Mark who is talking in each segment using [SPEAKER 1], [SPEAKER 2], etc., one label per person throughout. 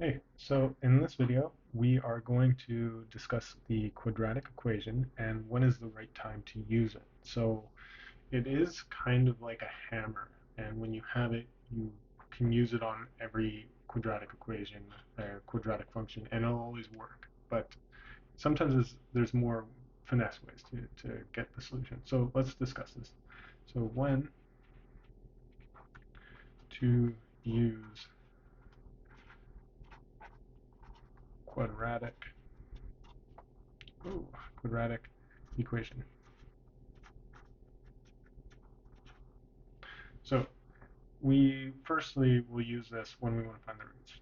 [SPEAKER 1] Hey, so in this video, we are going to discuss the quadratic equation and when is the right time to use it. So it is kind of like a hammer, and when you have it, you can use it on every quadratic equation or quadratic function, and it'll always work. But sometimes there's more finesse ways to get the solution. So let's discuss this. So when to use quadratic, quadratic equation. So we firstly will use this when we want to find the roots.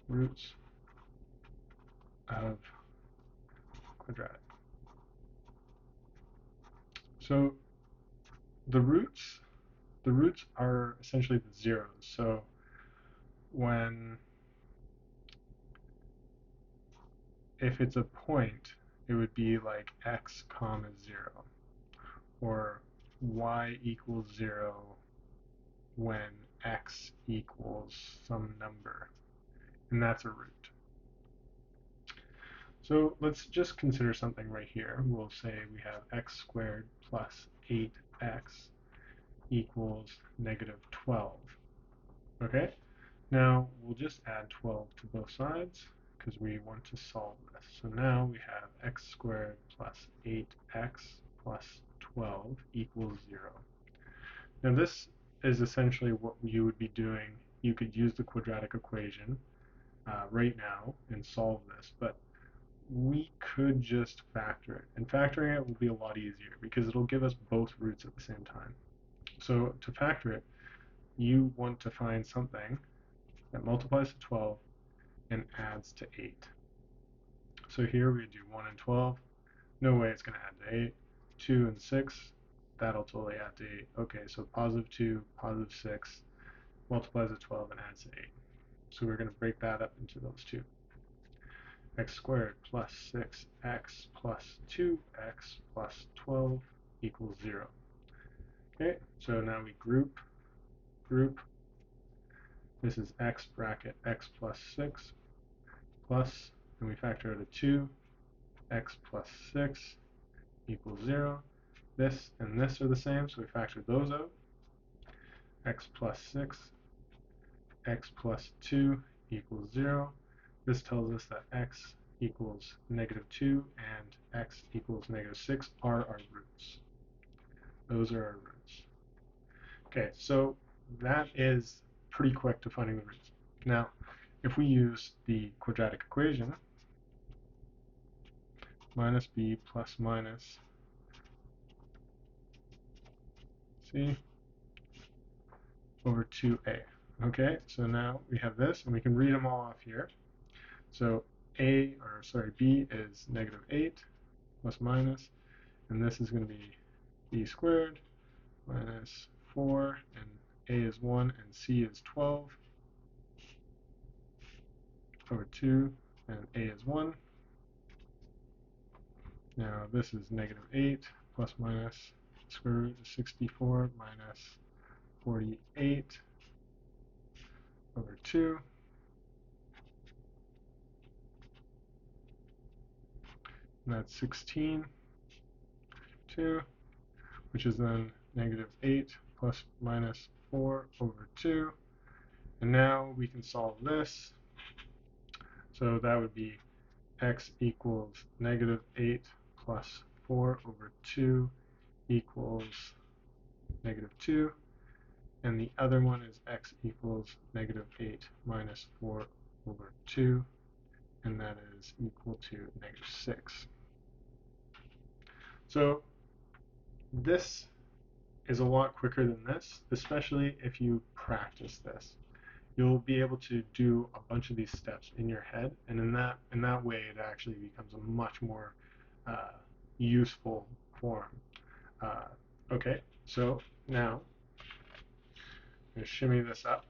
[SPEAKER 1] Roots of quadratic. So the roots, the roots are essentially the zeros. So when, if it's a point, it would be like x comma 0 or y equals 0 when x equals some number, and that's a root. So let's just consider something right here. We'll say we have x squared plus 8x equals negative 12. Okay, now we'll just add 12 to both sides because we want to solve this. So now we have x squared plus 8x plus 12 equals 0. Now this is essentially what you would be doing. You could use the quadratic equation right now and solve this, but we could just factor it. And factoring it will be a lot easier because it'll give us both roots at the same time. So to factor it, you want to find something that multiplies to 12 and adds to 8. So here we do 1 and 12. No way it's going to add to 8. 2 and 6. That'll totally add to 8. Okay, so positive 2, positive 6 multiplies to 12 and adds to 8. So we're going to break that up into those two. X squared plus 6x plus 2x plus 12 equals 0. Okay, so now we group. This is x bracket x plus 6 plus, and we factor out a 2, x plus 6 equals 0. This and this are the same, so we factor those out. X plus 6, x plus 2 equals 0. This tells us that x equals negative 2 and x equals negative 6 are our roots. Those are our roots. Okay, so that is pretty quick to finding the roots. Now, if we use the quadratic equation, minus b plus minus c over 2a. Okay, so now we have this, and we can read them all off here. So b is negative 8 plus minus, and this is going to be b squared minus 4, and a is 1, and c is 12 over 2, and a is 1. Now this is negative 8 plus minus square root of 64 minus 48 over 2. And that's 16, 2, which is then negative 8 plus minus 4 over 2. And now we can solve this. So that would be x equals negative 8 plus 4 over 2 equals negative 2. And the other one is x equals negative 8 minus 4 over 2. And that is equal to negative 6. So this is a lot quicker than this, especially if you practice this. You'll be able to do a bunch of these steps in your head, and in that way it actually becomes a much more uh, useful form. Okay, so now I'm going to shimmy this up,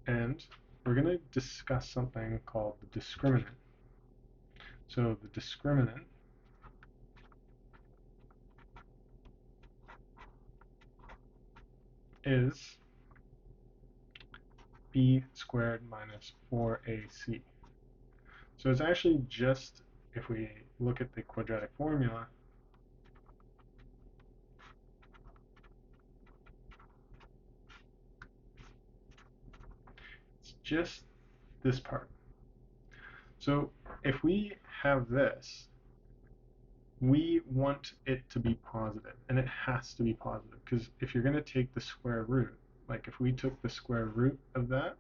[SPEAKER 1] and we're going to discuss something called the discriminant. So the discriminant is b squared minus 4ac. So it's actually just, if we look at the quadratic formula, it's just this part. So if we have this, we want it to be positive, and it has to be positive, because if you're going to take the square root, like if we took the square root of that,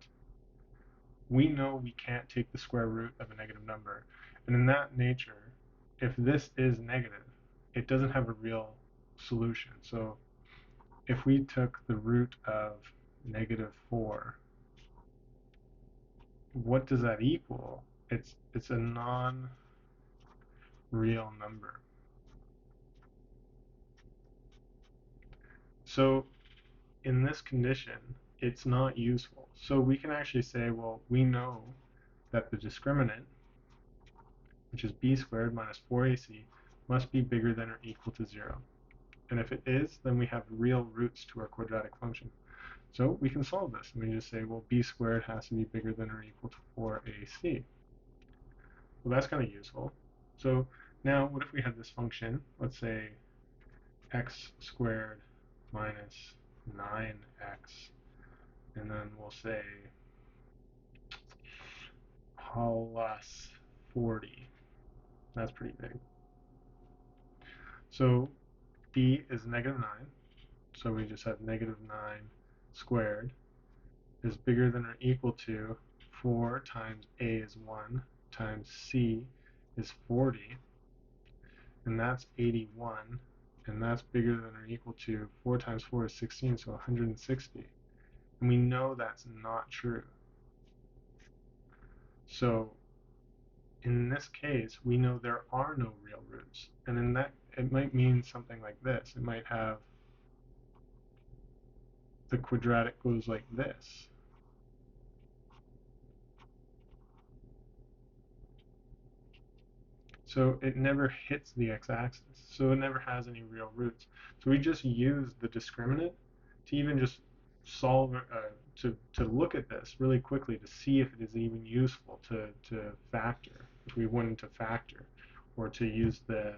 [SPEAKER 1] we know we can't take the square root of a negative number. And in that nature, if this is negative, it doesn't have a real solution. So if we took the root of negative 4, what does that equal? It's a non-real number. So in this condition, it's not useful. So we can actually say, well, we know that the discriminant, which is b squared minus 4ac, must be bigger than or equal to 0. And if it is, then we have real roots to our quadratic function. So we can solve this. And we just say, well, b squared has to be bigger than or equal to 4ac. Well, that's kind of useful. So now what if we had this function, let's say x squared minus 9x, and then we'll say plus 40. That's pretty big. So b is negative 9, so we just have negative 9 squared is bigger than or equal to 4 times a is 1 times c is 40, and that's 81, and that's bigger than or equal to 4 times 4 is 16, so 160. And we know that's not true. So in this case, we know there are no real roots. And in that, it might mean something like this. It might have the quadratic goes like this. So it never hits the x-axis. So it never has any real roots. So we just use the discriminant to even just solve, to look at this really quickly to see if it is even useful to factor, if we wanted to factor, or to use the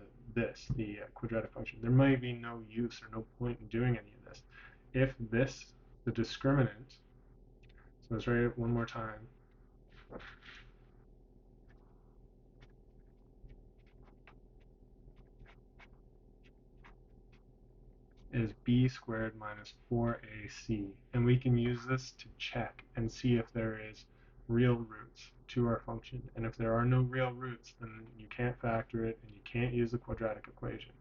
[SPEAKER 1] quadratic function. There might be no use or no point in doing any of this. If this, the discriminant, so let's write it one more time, is b squared minus 4ac, and we can use this to check and see if there is real roots to our function. And if there are no real roots, then you can't factor it and you can't use the quadratic equation.